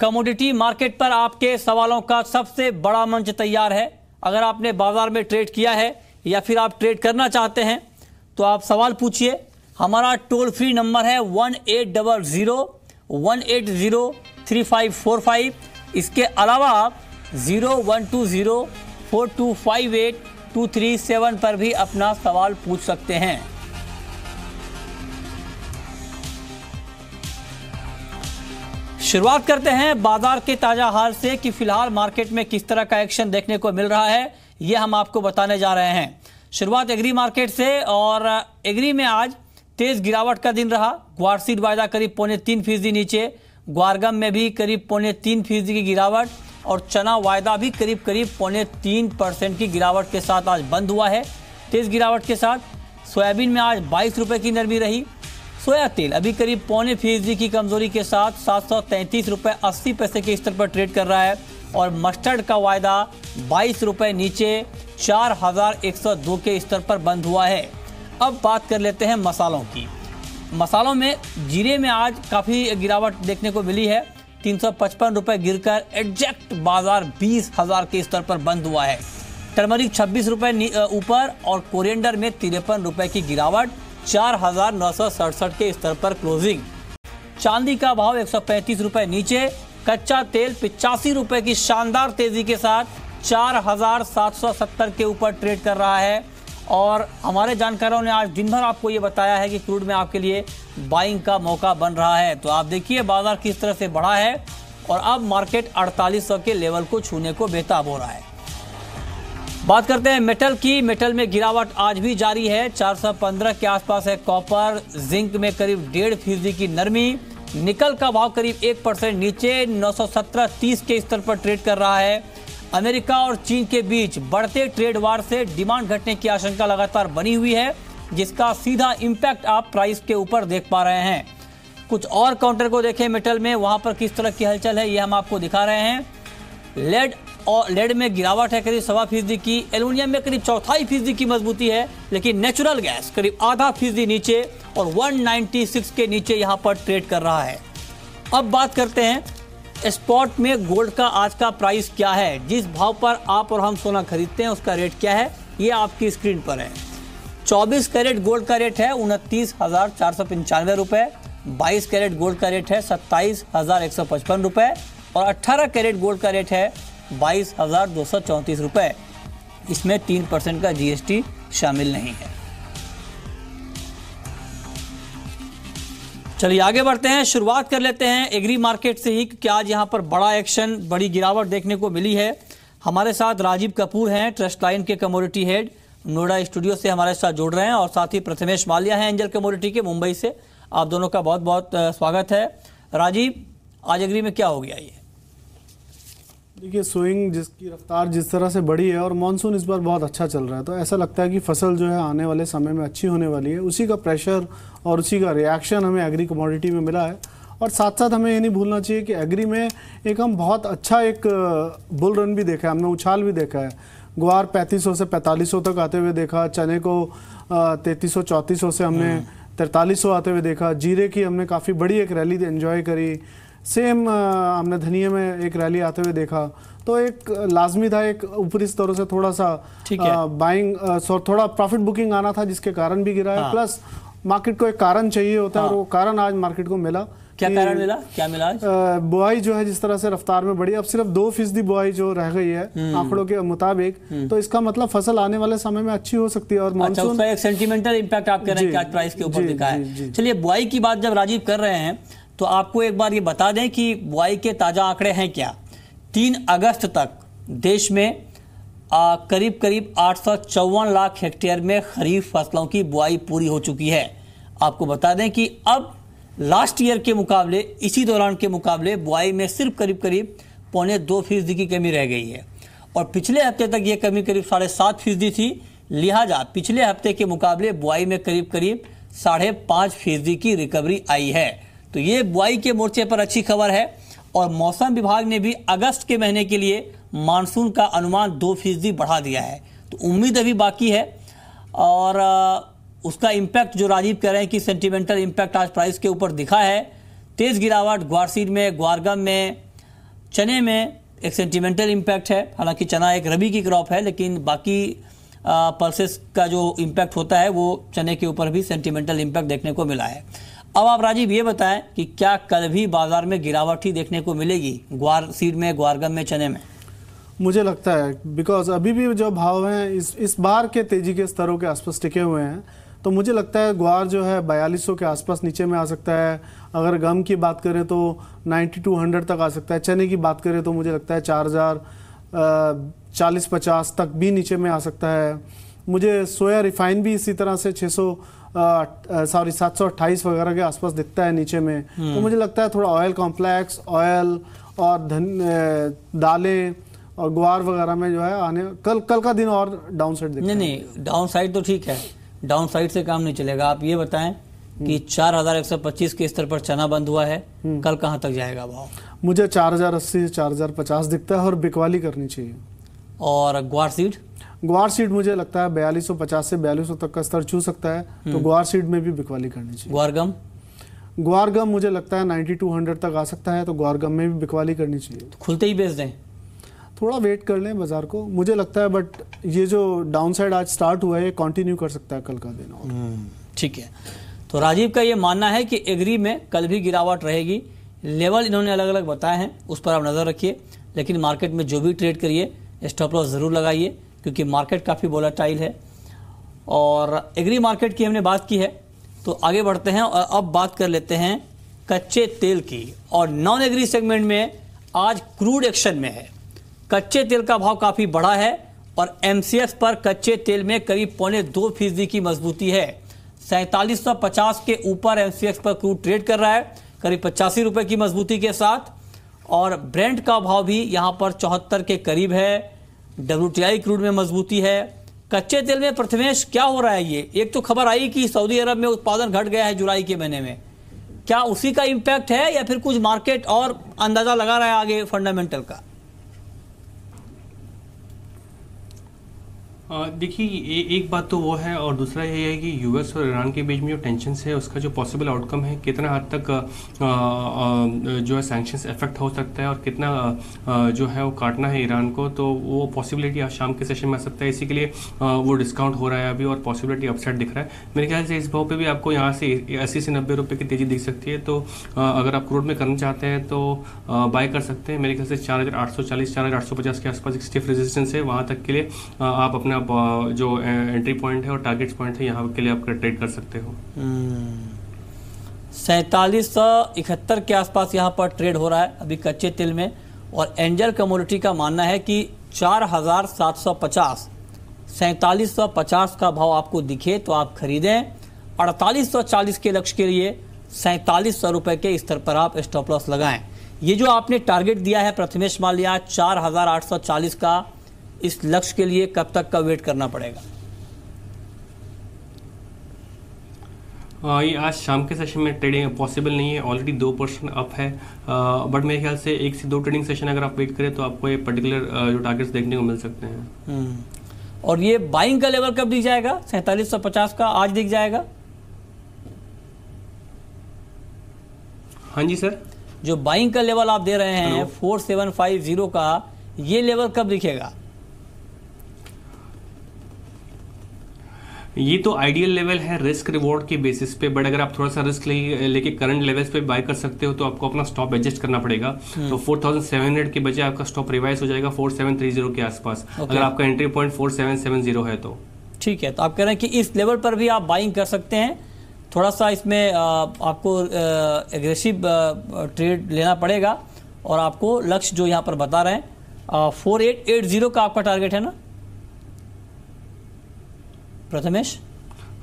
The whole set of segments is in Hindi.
कमोडिटी मार्केट पर आपके सवालों का सबसे बड़ा मंच तैयार है। अगर आपने बाजार में ट्रेड किया है या फिर आप ट्रेड करना चाहते हैं तो आप सवाल पूछिए। हमारा टोल फ्री नंबर है 1800-180-3545। इसके अलावा आप 0120-4258-237 पर भी अपना सवाल पूछ सकते हैं। शुरुआत करते हैं बाजार के ताजा हाल से कि फिलहाल मार्केट में किस तरह का एक्शन देखने को मिल रहा है, यह हम आपको बताने जा रहे हैं। शुरुआत एग्री मार्केट से, और एग्री में आज तेज गिरावट का दिन रहा। ग्वारसीड वायदा करीब 3.25% नीचे, ग्वारगम में भी करीब 3.25% की गिरावट, और चना वायदा भी करीब 3% की गिरावट के साथ आज बंद हुआ है। तेज गिरावट के साथ सोयाबीन में आज 22 रुपए की नरमी रही। सोया तेल अभी करीब 0.25% की कमजोरी के साथ 733 रुपए 80 पैसे के स्तर पर ट्रेड कर रहा है, और मस्टर्ड का वायदा 22 रुपए नीचे 4102 के स्तर पर बंद हुआ है। अब बात कर लेते हैं मसालों की। मसालों में जीरे में आज काफ़ी गिरावट देखने को मिली है। 355 रुपए गिरकर एग्जैक्ट बाजार 20,000 के स्तर पर बंद हुआ है। टर्मरिक 26 रुपए ऊपर, और कोरिएंडर में 53 रुपए की गिरावट 4,967 के स्तर पर क्लोजिंग। चांदी का भाव 135 रुपए नीचे, कच्चा तेल 85 रुपए की शानदार तेजी के साथ 4,770 के ऊपर ट्रेड कर रहा है। और हमारे जानकारों ने आज दिन भर आपको ये बताया है कि क्रूड में आपके लिए बाइंग का मौका बन रहा है। तो आप देखिए बाजार किस तरह से बढ़ा है, और अब मार्केट 4800 के लेवल को छूने को बेताब हो रहा है। बात करते हैं मेटल की। मेटल में गिरावट आज भी जारी है, 415 के आसपास है कॉपर। जिंक में करीब 1.5% की नरमी। निकल का भाव करीब 1% नीचे 917.30 के स्तर पर ट्रेड कर रहा है। अमेरिका और चीन के बीच बढ़ते ट्रेड वार से डिमांड घटने की आशंका लगातार बनी हुई है, जिसका सीधा इम्पैक्ट आप प्राइस के ऊपर देख पा रहे हैं। कुछ और काउंटर को देखें मेटल में, वहां पर किस तरह की हलचल है ये हम आपको दिखा रहे हैं। लेड में गिरावट है करीब 1.25% की। एल्युमिनियम में करीब 1/4% की मजबूती है, लेकिन नेचुरल गैस करीब 0.5% नीचे, और 196 के नीचे यहां पर ट्रेड कर रहा है। अब बात करते हैं स्पॉट में गोल्ड का आज का प्राइस क्या है। जिस भाव पर आप और हम सोना खरीदते हैं उसका रेट क्या है, ये आपकी स्क्रीन पर है। 24 कैरेट गोल्ड का रेट है 29,495 रुपए। 22 कैरेट गोल्ड का रेट है 27,155 रुपए, और 18 कैरेट गोल्ड का रेट है 22,234 रुपए। इसमें 3% का जीएसटी शामिल नहीं है। चलिए आगे बढ़ते हैं। शुरुआत कर लेते हैं एग्री मार्केट से ही, क्योंकि आज यहां पर बड़ा एक्शन, बड़ी गिरावट देखने को मिली है। हमारे साथ राजीव कपूर हैं, ट्रस्ट लाइन के कमोडिटी हेड, नोएडा स्टूडियो से हमारे साथ जुड़ रहे हैं, और साथ ही प्रथमेश माल्या हैं एंजल कमोडिटी के, मुंबई से। आप दोनों का बहुत बहुत स्वागत है। राजीव, आज एग्री में क्या हो गया ये? देखिए, स्विंग जिसकी रफ्तार जिस तरह से बढ़ी है, और मानसून इस बार बहुत अच्छा चल रहा है, तो ऐसा लगता है कि फसल जो है आने वाले समय में अच्छी होने वाली है। उसी का प्रेशर और उसी का रिएक्शन हमें एग्री कमोडिटी में मिला है। और साथ साथ हमें ये नहीं भूलना चाहिए कि एग्री में एक हम बहुत अच्छा एक बुल रन भी देखा है, हमने उछाल भी देखा है। ग्वार 3500 से 4500 तक आते हुए देखा, चने को 3300-3400 से हमने 4300 आते हुए देखा। जीरे की हमने काफ़ी बड़ी एक रैली एंजॉय करी। सेम हमने धनिया में एक रैली आते हुए देखा। तो एक लाजमी था एक ऊपरी स्तरों से थोड़ा सा बाइंग, थोड़ा प्रॉफिट बुकिंग आना था, जिसके कारण भी गिरा है। प्लस मार्केट को एक कारण चाहिए होता है, और वो कारण आज मार्केट को मिला। क्या कारण मिला? क्या मिला आज? बुआई जो है जिस तरह से रफ्तार में बढ़ी, अब सिर्फ 2% बुआई जो रह गई है आंकड़ों के मुताबिक, तो इसका मतलब फसल आने वाले समय में अच्छी हो सकती है। और अच्छा, उसका एक सेंटिमेंटल इम्पैक्ट आप कह रहे हैं कि आज प्राइस के ऊपर दिखा है। चलिए, बुआई की बात जब राजीव कर रहे हैं तो आपको एक बार ये बता दें कि बुआई के ताजा आंकड़े हैं क्या। 3 अगस्त तक देश में करीब 854 लाख हेक्टेयर में खरीफ फसलों की बुआई पूरी हो चुकी है। आपको बता दें कि अब लास्ट ईयर के मुकाबले, इसी दौरान के मुकाबले बुआई में सिर्फ करीब 0.25% की कमी रह गई है, और पिछले हफ्ते तक ये कमी करीब 7.5% थी। लिहाजा पिछले हफ्ते के मुकाबले बुआई में करीब 5.5% की रिकवरी आई है। तो ये बुआई के मोर्चे पर अच्छी खबर है। और मौसम विभाग ने भी अगस्त के महीने के लिए मानसून का अनुमान 2% बढ़ा दिया है। तो उम्मीद अभी बाकी है, और उसका इम्पैक्ट जो राजीव कह रहे हैं कि सेंटिमेंटल इम्पैक्ट आज प्राइस के ऊपर दिखा है। तेज गिरावट ग्वारसीड में, ग्वारगम में, चने में एक सेंटिमेंटल इम्पैक्ट है, हालांकि चना एक रबी की क्रॉप है, लेकिन बाकी पल्सेस का जो इम्पैक्ट होता है वो चने के ऊपर भी सेंटिमेंटल इम्पैक्ट देखने को मिला है। अब आप राजीव ये बताएं कि क्या कल भी बाजार में गिरावट ही देखने को मिलेगी ग्वार सीड में, ग्वारगम में, चने में? मुझे लगता है बिकॉज अभी भी जो भाव हैं इस बार के तेजी के स्तरों के आसपास टिके हुए हैं, तो मुझे लगता है ग्वार जो है 4200 के आसपास नीचे में आ सकता है। अगर गम की बात करें तो 9200 तक आ सकता है। चने की बात करें तो मुझे लगता है 4040-50 तक भी नीचे में आ सकता है। मुझे सोया रिफाइन भी इसी तरह से 728 वगैरह के आसपास दिखता है नीचे में। तो मुझे लगता है थोड़ा ऑयल कॉम्प्लेक्स, ऑयल और दालें और ग्वार वगैरह में जो है आने कल का दिन और डाउन साइड दिखता है। नहीं, डाउन साइड तो ठीक है, डाउन साइड से काम नहीं चलेगा। आप ये बताएं कि 4125 के स्तर पर चना बंद हुआ है, कल कहां तक जाएगा भाव? मुझे 4080 4050 दिखता है और बिकवाली करनी चाहिए। और ग्वार सीड? ग्वार सीड मुझे लगता है 4250 से 4200 तक का स्तर छू सकता है, तो ग्वार सीड में भी बिकवाली करनी चाहिए। ग्वारगम? ग्वारगम मुझे लगता है 9200 तक आ सकता है, तो ग्वारगम में भी बिकवाली करनी चाहिए। तो खुलते ही बेच दें? थोड़ा वेट कर लें बाजार को, मुझे लगता है। बट ये जो डाउन साइड आज स्टार्ट हुआ है ये कंटिन्यू कर सकता है कल का दिन और। ठीक है, तो राजीव का ये मानना है कि एग्री में कल भी गिरावट रहेगी। लेवल इन्होंने अलग अलग बताए हैं, उस पर आप नज़र रखिए, लेकिन मार्केट में जो भी ट्रेड करिए स्टॉप लॉस ज़रूर लगाइए, क्योंकि मार्केट काफ़ी वोलेटाइल है। और एग्री मार्केट की हमने बात की है, तो आगे बढ़ते हैं और अब बात कर लेते हैं कच्चे तेल की। और नॉन एग्री सेगमेंट में आज क्रूड एक्शन में है। कच्चे तेल का भाव काफ़ी बढ़ा है और एमसीएक्स पर कच्चे तेल में करीब 2.25% की मजबूती है। 4750 के ऊपर एमसीएक्स पर क्रूड ट्रेड कर रहा है, करीब 85 रुपये की मजबूती के साथ। और ब्रेंट का भाव भी यहाँ पर 74 के करीब है। WTI क्रूड में मजबूती है। कच्चे तेल में प्रथमेश क्या हो रहा है? ये एक तो खबर आई कि सऊदी अरब में उत्पादन घट गया है जुलाई के महीने में, क्या उसी का इम्पैक्ट है या फिर कुछ मार्केट और अंदाजा लगा रहा है आगे फंडामेंटल का? देखिए, एक बात तो वो है, और दूसरा ये है कि यूएस और ईरान के बीच में जो टेंशन है उसका जो पॉसिबल आउटकम है, कितना हद तक जो है सैंक्शंस इफेक्ट हो सकता है और कितना जो है वो काटना है ईरान को, तो वो पॉसिबिलिटी आज शाम के सेशन में आ सकता है। इसी के लिए वो डिस्काउंट हो रहा है अभी और पॉसिबिलिटी अपसाइड दिख रहा है। मेरे ख्याल से इस भाव पे भी आपको यहाँ से 80 से 90 रुपये की तेजी दिख सकती है। तो अगर आप क्रूड में करना चाहते हैं तो बाय कर सकते हैं। मेरे ख्याल से 4840 4850 के आसपास एक स्टिफ रेजिस्टेंस है, वहाँ तक के लिए आप अपना जो एंट्री पॉइंट है और टारगेट्स पॉइंट है यहाँ के लिए आप ट्रेड कर सकते हो। 4771 के आसपास यहाँ पर ट्रेड हो रहा है अभी कच्चे तेल में। और एंजल कमोडिटी का मानना है कि 4750 4750 का भाव आपको दिखे तो आप खरीदें। 4840 के लक्ष्य के लिए 4700 रुपये के स्तर पर आप स्टॉप लॉस लगाएं। ये जो आपने टारगेट दिया है प्रथमेश माल्या 4840 का, इस लक्ष्य के लिए कब तक का वेट करना पड़ेगा? ये आज शाम के सेशन में ट्रेडिंग पॉसिबल नहीं है, ऑलरेडी 2% अप है। बट मेरे ख्याल से 1 से 2 ट्रेडिंग सेशन अगर आप वेट करें तो आपको ये पर्टिकुलर जो टारगेट्स देखने को मिल सकते हैं। और ये बाइंग का लेवल कब दिख जाएगा? 4750 का आज दिख जाएगा? हाँ जी सर। जो बाइंग का लेवल आप दे रहे हैं 4750 का, ये लेवल कब दिखेगा? ये तो आइडियल लेवल है रिस्क रिवॉर्ड के बेसिस पे, बट अगर आप थोड़ा सा रिस्क लेके करंट लेवल्स पे बाय कर सकते हो तो आपको अपना स्टॉप एडजस्ट करना पड़ेगा। तो 4700 के बजाय आपका स्टॉप रिवाइज हो जाएगा 4730 के आसपास। अगर आपका एंट्री पॉइंट 4770 है तो ठीक है। तो आप कह रहे हैं कि इस लेवल पर भी आप बाइंग कर सकते हैं। थोड़ा सा इसमें आपको एग्रेसिव ट्रेड लेना पड़ेगा और आपको लक्ष्य जो यहाँ पर बता रहे हैं 4880 का आपका टारगेट है ना प्रथमेश?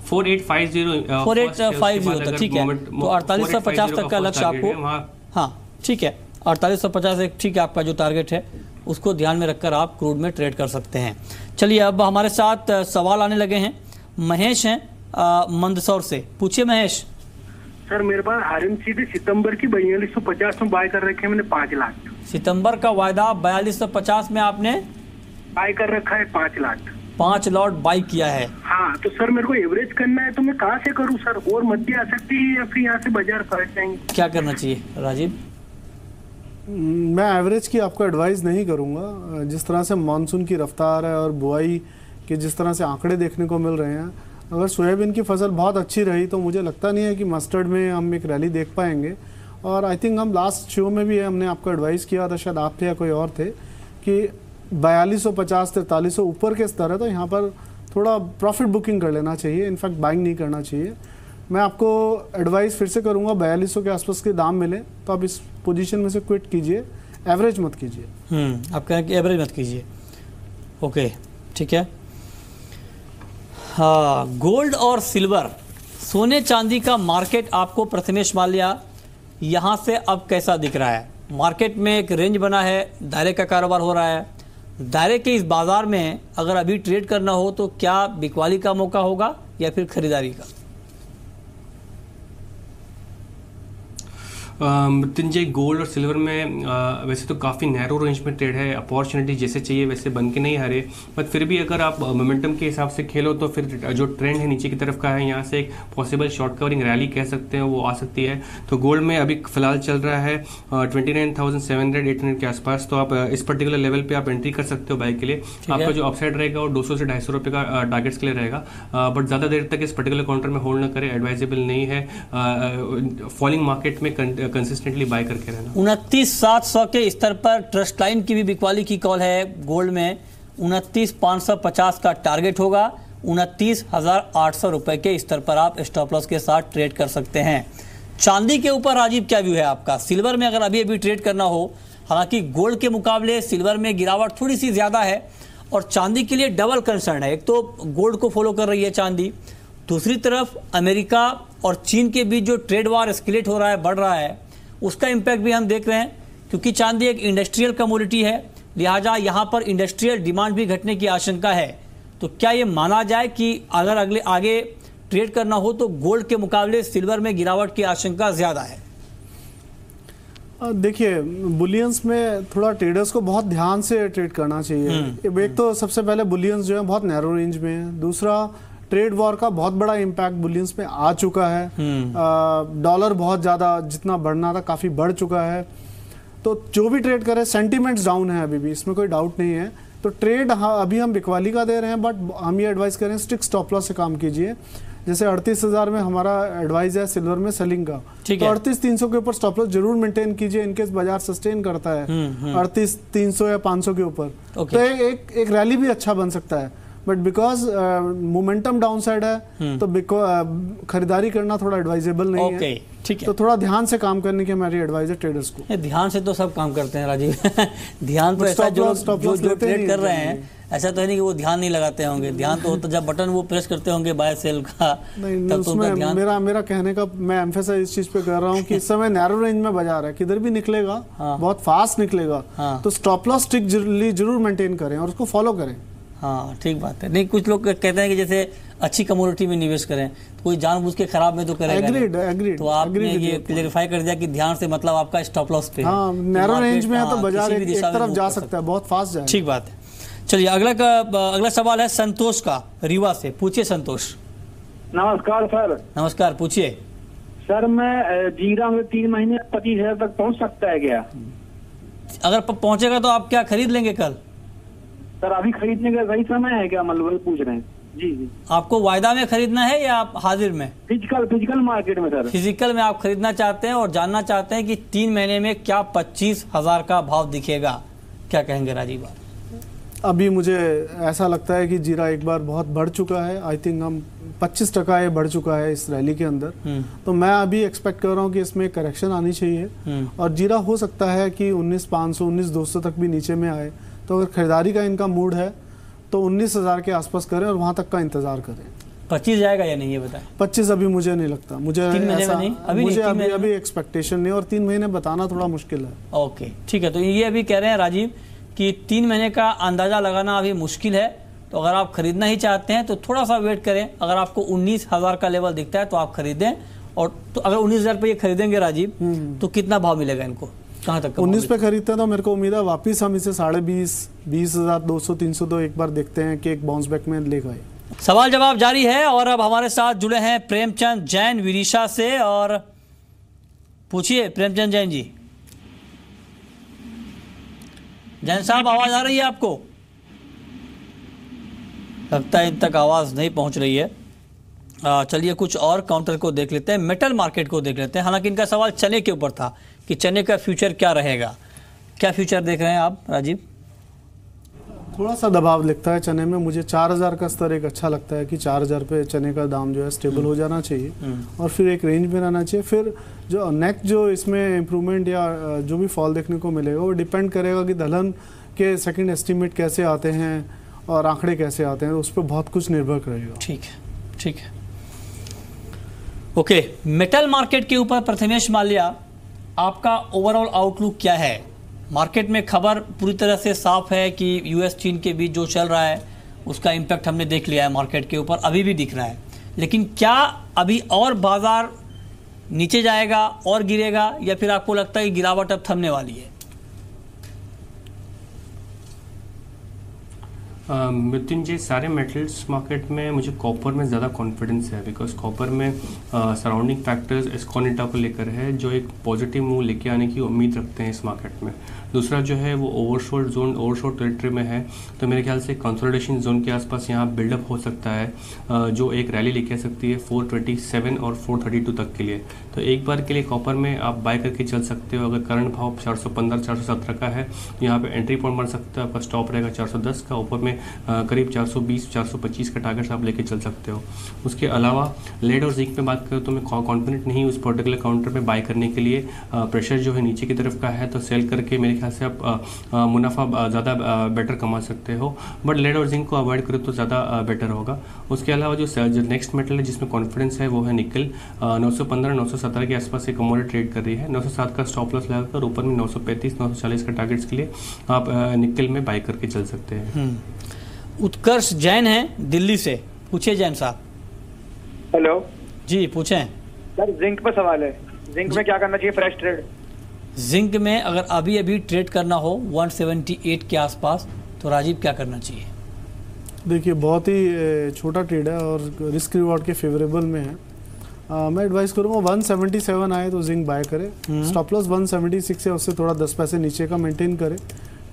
4850 तो ठीक है। तो 4850 तक का लक्ष्य आपको, हाँ ठीक है, 4850 एक ठीक है आपका जो टारगेट है, उसको ध्यान में रखकर आप क्रूड में ट्रेड कर सकते हैं। चलिए अब हमारे साथ सवाल आने लगे हैं। महेश हैं मंदसौर से, पूछिए महेश। सर मेरे पास RMCD सितंबर की 4250 में बाय कर रखे हैं मैंने 5 लाख। सितंबर का वायदा 4250 में आपने बाय कर रखा है 5 लाख, 5 लॉट बाई किया है। हाँ तो सर मेरे को एवरेज करना है तो मैं कहाँ से करूँ सर? और मध्य आ सकती है या फिर यहाँ से बाजार फट जाएंगे? क्या करना चाहिए राजीव? मैं एवरेज की आपको एडवाइस नहीं करूंगा। जिस तरह से मानसून की रफ्तार है और बुआई के जिस तरह से आंकड़े देखने को मिल रहे हैं, अगर सोयाबीन की फसल बहुत अच्छी रही तो मुझे लगता नहीं है कि मस्टर्ड में हम एक रैली देख पाएंगे। और आई थिंक हम लास्ट शो में भी हमने आपको एडवाइस किया था, शायद आप थे या कोई और थे, कि 4250 4300 ऊपर के स्तर है तो यहाँ पर थोड़ा प्रॉफिट बुकिंग कर लेना चाहिए, इनफैक्ट बाइंग नहीं करना चाहिए। मैं आपको एडवाइस फिर से करूंगा, 4200 के आसपास के दाम मिले तो आप इस पोजीशन में से क्विट कीजिए, एवरेज मत कीजिए। आप कह रहे हैं कि एवरेज मत कीजिए। ओके, ठीक है। हाँ, गोल्ड और सिल्वर, सोने चांदी का मार्केट आपको प्रथमेश माल्या यहाँ से अब कैसा दिख रहा है? मार्केट में एक रेंज बना है, दायरे का कारोबार हो रहा है। दायरे के इस बाजार में अगर अभी ट्रेड करना हो तो क्या बिकवाली का मौका होगा या फिर खरीदारी का? मृत्युंजय, गोल्ड और सिल्वर में वैसे तो काफ़ी नैरो रेंज में ट्रेड है, अपॉर्चुनिटी जैसे चाहिए वैसे बन के नहीं हरे, बट फिर भी अगर आप मोमेंटम के हिसाब से खेलो तो फिर जो ट्रेंड है नीचे की तरफ का है, यहाँ से एक पॉसिबल शॉर्ट कवरिंग रैली कह सकते हैं वो आ सकती है। तो गोल्ड में अभी फिलहाल चल रहा है 29,700-800 के आसपास, तो आप इस पर्टिकुलर लेवल पे आप एंट्री कर सकते हो बाई के लिए। आपका जो अपसाइड रहेगा वो 200 से 250 रुपये का टारगेट्स के लिए रहेगा, बट ज़्यादा देर तक इस पर्टिकुलर काउंटर में होल्ड न करें, एडवाइजेबल नहीं है। फॉलिंग मार्केट में कंसिस्टेंटली बाय करके रहना। 29,700 के स्तर पर ट्रस्ट लाइन की भी बिकवाली की कॉल है। गोल्ड में 29,550 का टारगेट होगा, 29,800 रुपए के स्तर पर आप स्टॉप लॉस के साथ ट्रेड कर सकते हैं। चांदी के ऊपर राजीव क्या व्यू है आपका? सिल्वर में अगर अभी ट्रेड करना हो, हालांकि गोल्ड के मुकाबले सिल्वर में गिरावट थोड़ी सी ज्यादा है और चांदी के लिए डबल कंसर्न है। एक तो गोल्ड को फॉलो कर रही है चांदी, दूसरी तरफ अमेरिका और चीन के बीच जो ट्रेड वार एस्केलेट हो रहा है, बढ़ रहा है, उसका इम्पैक्ट भी हम देख रहे हैं। क्योंकि चांदी एक इंडस्ट्रियल कमोडिटी है, लिहाजा यहाँ पर इंडस्ट्रियल डिमांड भी घटने की आशंका है। तो क्या ये माना जाए कि अगर आगे ट्रेड करना हो तो गोल्ड के मुकाबले सिल्वर में गिरावट की आशंका ज्यादा है? देखिए, बुलियंस में थोड़ा ट्रेडर्स को बहुत ध्यान से ट्रेड करना चाहिए। एक तो सबसे पहले बुलियंस जो है बहुत नैरो रेंज में है, दूसरा ट्रेड वॉर का बहुत बड़ा इम्पैक्ट बुलियंस में आ चुका है। डॉलर बहुत ज्यादा जितना बढ़ना था काफी बढ़ चुका है, तो जो भी ट्रेड करे सेंटीमेंट्स डाउन है अभी भी, इसमें कोई डाउट नहीं है। तो ट्रेड अभी हम बिकवाली का दे रहे हैं, बट हम ये एडवाइस करें स्ट्रिक्ट स्टॉप लॉस से काम कीजिए। जैसे 38,000 में हमारा एडवाइस है सिल्वर में सेलिंग का, तो 38,300 के ऊपर स्टॉप लॉस जरूर मेंटेन कीजिए इनकेस बाजार सस्टेन करता है 38,300 या 500 के ऊपर। तो एक रैली भी अच्छा बन सकता है, but because momentum down side है तो खरीदारी करना थोड़ा एडवाइजेबल नहीं है। ठीक है, तो थोड़ा ध्यान से काम करने की हमारी एडवाइस है ट्रेडर्स को। ध्यान से तो सब काम करते हैं राजीव ध्यान तो ऐसा जो ट्रेड कर रहे हैं, ऐसा तो है नहीं कि वो ध्यान नहीं लगाते होंगे। ध्यान तो होता जब बटन वो प्रेस करते होंगे बाय सेल का, तब तो मेरा कहने का मैं एम्फेसाइज इस चीज पे कर रहा हूँ कि इस समय नैरो रेंज में बाजार है, किधर भी निकलेगा बहुत फास्ट निकलेगा, तो स्टॉप लॉस स्ट्रिक्टली जरूर मेंटेन करें और उसको फॉलो करें। हाँ, ठीक बात है। नहीं, कुछ लोग कहते हैं कि जैसे अच्छी कमोडिटी में निवेश करें, तो कोई जानबूझ के खराब में तो करेगा। एग्रीड। तो आपने ये क्लेरिफाई कर दिया कि ध्यान से मतलब आपका स्टॉप लॉस पे है। नैरो रेंज में है तो बाजार एक तरफ जा सकता है, बहुत फास्ट जाए। ठीक बात है। चलिए, अगला सवाल है संतोष का, रीवा से। पूछिए संतोष। नमस्कार सर। नमस्कार, पूछिए सर। मैं जीरा में 3 महीने 25,000 तक पहुंच सकता है क्या? अगर पहुंचेगा तो आप क्या खरीद लेंगे कल? सर अभी खरीदने का सही समय है क्या, मतलब पूछ रहे हैं? जी। आपको वायदा में खरीदना है या आप हाजिर में? फिजिकल मार्केट में सर। फिजिकल में आप खरीदना चाहते हैं और जानना चाहते हैं कि 3 महीने में क्या 25,000 का भाव दिखेगा? क्या कहेंगे राजीव आप? अभी मुझे ऐसा लगता है कि जीरा एक बार बहुत बढ़ चुका है। आई थिंक हम 25% ये बढ़ चुका है इस रैली के अंदर। तो मैं अभी एक्सपेक्ट कर रहा हूँ कि इसमें करेक्शन आनी चाहिए और जीरा हो सकता है कि 19,500 19,200 तक भी नीचे में आए। तो अगर खरीदारी का इनका मूड है तो 19,000 के आसपास करें और वहां तक का इंतजार करें। 25 जाएगा या नहीं ये बताएं? 25 अभी मुझे नहीं लगता, मुझे अभी एक्सपेक्टेशन नहीं, और 3 महीने बताना थोड़ा मुश्किल है। ओके, ठीक है। तो ये अभी कह रहे हैं राजीव कि 3 महीने का अंदाजा लगाना अभी मुश्किल है। तो अगर आप खरीदना ही चाहते हैं तो थोड़ा सा वेट करें। अगर आपको 19,000 का लेवल दिखता है तो आप खरीदें। और तो अगर 19,000 पे ये खरीदेंगे राजीव, तो कितना भाव मिलेगा इनको? कहाँ तक? 19 पे खरीदते हैं तो मेरे को उम्मीद है वापिस हम इसे 20,500 20,200 300 तो एक बार देखते हैं कि एक बाउंस बैक में ले गए। सवाल जवाब जारी है और अब हमारे साथ जुड़े हैं प्रेमचंद जैन विदिशा से। और पूछिए प्रेमचंद जैन जी। जैन साहब आवाज आ रही है आपको? लगता है इन तक आवाज नहीं पहुंच रही है। चलिए कुछ और काउंटर को देख लेते हैं, मेटल मार्केट को देख लेते हैं। हालांकि इनका सवाल चने के ऊपर था कि चने का फ्यूचर क्या रहेगा। क्या फ्यूचर देख रहे हैं आप राजीव? थोड़ा सा दबाव लिखता है चने में। मुझे 4000 का स्तर एक अच्छा लगता है कि 4000 पे चने का दाम जो है स्टेबल हो जाना चाहिए और फिर एक रेंज में रहना चाहिए। फिर जो नेक्स्ट जो इसमें इम्प्रूवमेंट या जो भी फॉल देखने को मिलेगा वो डिपेंड करेगा कि दलहन के सेकंड एस्टीमेट कैसे आते हैं और आंकड़े कैसे आते हैं, उस पर बहुत कुछ निर्भर करेगा। ठीक है, ठीक है, ओके। मेटल मार्केट के ऊपर प्रथमेश माल्या, आपका ओवरऑल आउटलुक क्या है? मार्केट में खबर पूरी तरह से साफ है कि यूएस चीन के बीच जो चल रहा है उसका इम्पैक्ट हमने देख लिया है, मार्केट के ऊपर अभी भी दिख रहा है। लेकिन क्या अभी और बाजार नीचे जाएगा और गिरेगा, या फिर आपको लगता है कि गिरावट अब थमने वाली है? मृत्युंजय, सारे मेटल्स मार्केट में मुझे कॉपर में ज़्यादा कॉन्फिडेंस है, बिकॉज कॉपर में सराउंडिंग फैक्टर्स एस्कोनिटा को लेकर है जो एक पॉजिटिव मूव लेके आने की उम्मीद रखते हैं इस मार्केट में। दूसरा जो है वो ओवरशॉट टेरिटरी में है, तो मेरे ख्याल से कंसोलिडेशन जोन के आसपास यहाँ बिल्डअप हो सकता है, जो एक रैली लेके आ सकती है 427 और 432 तक के लिए। तो एक बार के लिए कॉपर में आप बाय करके चल सकते हो। अगर करंट भाव 415-417 का है, यहाँ पे एंट्री पॉइंट बन सकता है, आपका स्टॉप रहेगा 410 का, ऊपर में करीब 420-425 का टारगेट आप लेके चल सकते हो। उसके अलावा लेड और जिंक में बात करें तो मैं कॉन्फिडेंट नहीं उस पर्टिकुलर काउंटर में बाय करने के लिए। प्रेशर जो है नीचे की तरफ का है, तो सेल करके मेरे ख्याल से आप मुनाफा ज़्यादा बेटर कमा सकते हो, बट लेड और जिंक को अवॉइड करें तो ज़्यादा बेटर होगा। उसके अलावा जो नेक्स्ट मेटल है जिसमें कॉन्फिडेंस है वो है निकल। 915-917 के आसपास एक कमोडिटी ट्रेड कर रही है। 907 का स्टॉप लॉस लगाकर ऊपर में 935-940 का टारगेट्स के लिए आप निकल में बाय करके चल सकते हैं। उत्कर्ष जैन है दिल्ली से, पूछे जैन साहब। हेलो जी पूछें सर। जिंक पे सवाल है, जिंक में क्या करना चाहिए फ्रेश ट्रेड? जिंक में अगर अभी ट्रेड करना हो 178 के आसपास, तो राजीव क्या करना चाहिए? देखिए बहुत ही छोटा ट्रेड है और रिस्क रिवॉर्ड के फेवरेबल में है। मैं एडवाइस करूँगा 177 आए तो जिंक बाय करे। स्टॉप लॉस 176 है, उससे थोड़ा 10 पैसे नीचे का मेंटेन करे।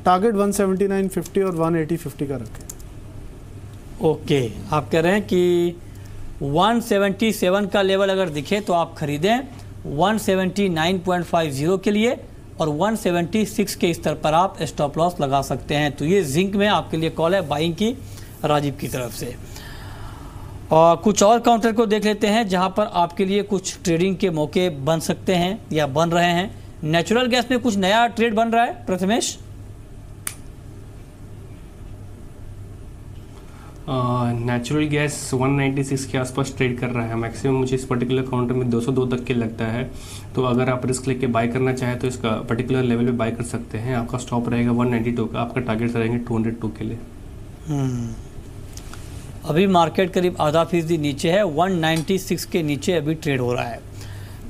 टारगेट 179.50 और 180.50 का रखें। ओके, आप कह रहे हैं कि 177 का लेवल अगर दिखे तो आप खरीदें 179.50 के लिए, और 176 के स्तर पर आप स्टॉप लॉस लगा सकते हैं। तो ये जिंक में आपके लिए कॉल है बाइंग की राजीव की तरफ से। और कुछ और काउंटर को देख लेते हैं जहां पर आपके लिए कुछ ट्रेडिंग के मौके बन सकते हैं या बन रहे हैं। नेचुरल गैस में कुछ नया ट्रेड बन रहा है प्रथमेश? नेचुरल गैस 196 के आसपास ट्रेड कर रहा है। मैक्सिमम मुझे इस पर्टिकुलर काउंटर में 202 तक के लगता है। तो अगर आप रिस्क लेके बाय करना चाहें तो इसका पर्टिकुलर लेवल पे बाय कर सकते हैं। आपका स्टॉप रहेगा 192 का, आपका टारगेट रहेंगे 202 के लिए। अभी मार्केट करीब आधा फीसदी नीचे है, 196 के नीचे अभी ट्रेड हो रहा है।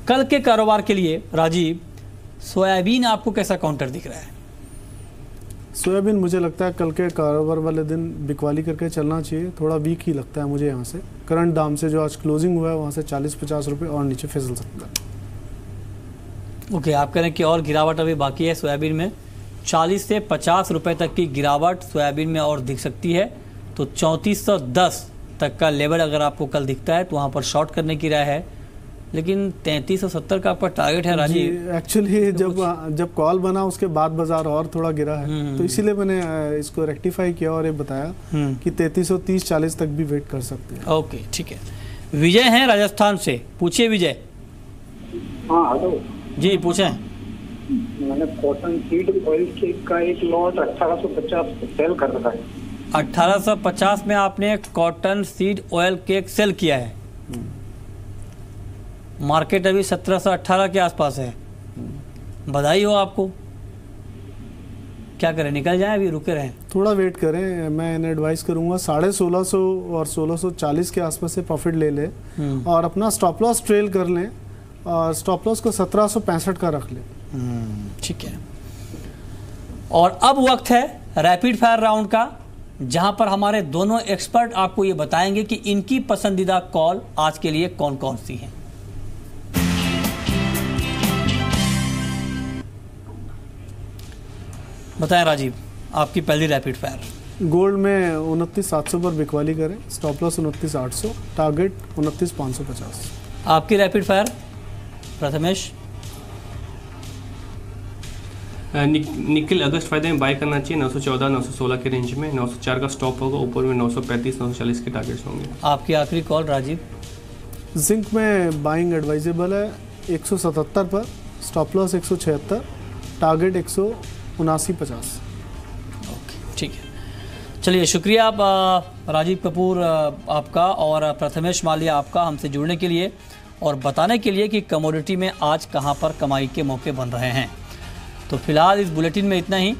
कल के कारोबार के लिए राजीव, सोयाबीन आपको कैसा काउंटर दिख रहा है? सोयाबीन मुझे लगता है कल के कारोबार वाले दिन बिकवाली करके चलना चाहिए। थोड़ा वीक ही लगता है मुझे यहाँ से। करंट दाम से जो आज क्लोजिंग हुआ है वहाँ से 40-50 रुपये और नीचे फिसल सकता है। ओके, आप कह रहे हैं कि और गिरावट अभी बाकी है सोयाबीन में। 40 से 50 रुपये तक की गिरावट सोयाबीन में और दिख सकती है। तो 3410 तक का लेवल अगर आपको कल दिखता है तो वहाँ पर शॉर्ट करने की राय है। लेकिन 3370 का आपका टारगेट है राजीव। एक्चुअली जब कॉल बना उसके बाद बाजार और थोड़ा गिरा है, तो इसीलिए मैंने इसको रेक्टिफाई किया और ये बताया कि 3330-40 तक भी वेट कर सकते हैं। ओके, ठीक है। विजय हैं राजस्थान से, पूछिए विजय। हाँ हेलो जी पूछें। मैंने कॉटन सीड ऑयल केक का एक लॉट 1850 सेल कर रखा है। 1850 में आपने cotton seed oil cake sale किया है। मार्केट अभी 1718 के आसपास है। बधाई हो आपको। क्या करें, निकल जाएं अभी, रुके रहें? थोड़ा वेट करें। मैं इन्हें एडवाइस करूंगा 1650 और 1640 के आसपास से प्रॉफिट ले ले और अपना स्टॉप लॉस ट्रेल कर लें और स्टॉप लॉस को 1765 का रख लें। ठीक है। और अब वक्त है रैपिड फायर राउंड का, जहां पर हमारे दोनों एक्सपर्ट आपको ये बताएंगे कि इनकी पसंदीदा कॉल आज के लिए कौन कौन सी है। बताएं राजीव। आपकी पहली रैपिड फायर। गोल्ड में 29,700 पर बिकवाली करें, स्टॉप लॉस 29,800, टारगेट 29,550। आपकी रैपिड फायर प्रथमेश। निकिल अगस्त फायदे में बाय करना चाहिए 914 916 के रेंज में, 904 का स्टॉप होगा, ऊपर में 935 940 के टारगेट्स होंगे। आपकी आखिरी कॉल राजीव। जिंक में बाइंग एडवाइजेबल है 177 पर, स्टॉप लॉस 176, टारगेट 179.50। ओके ठीक है, चलिए शुक्रिया आप राजीव कपूर आपका और प्रथमेश मालिया आपका हमसे जुड़ने के लिए और बताने के लिए कि कमोडिटी में आज कहां पर कमाई के मौके बन रहे हैं। तो फिलहाल इस बुलेटिन में इतना ही।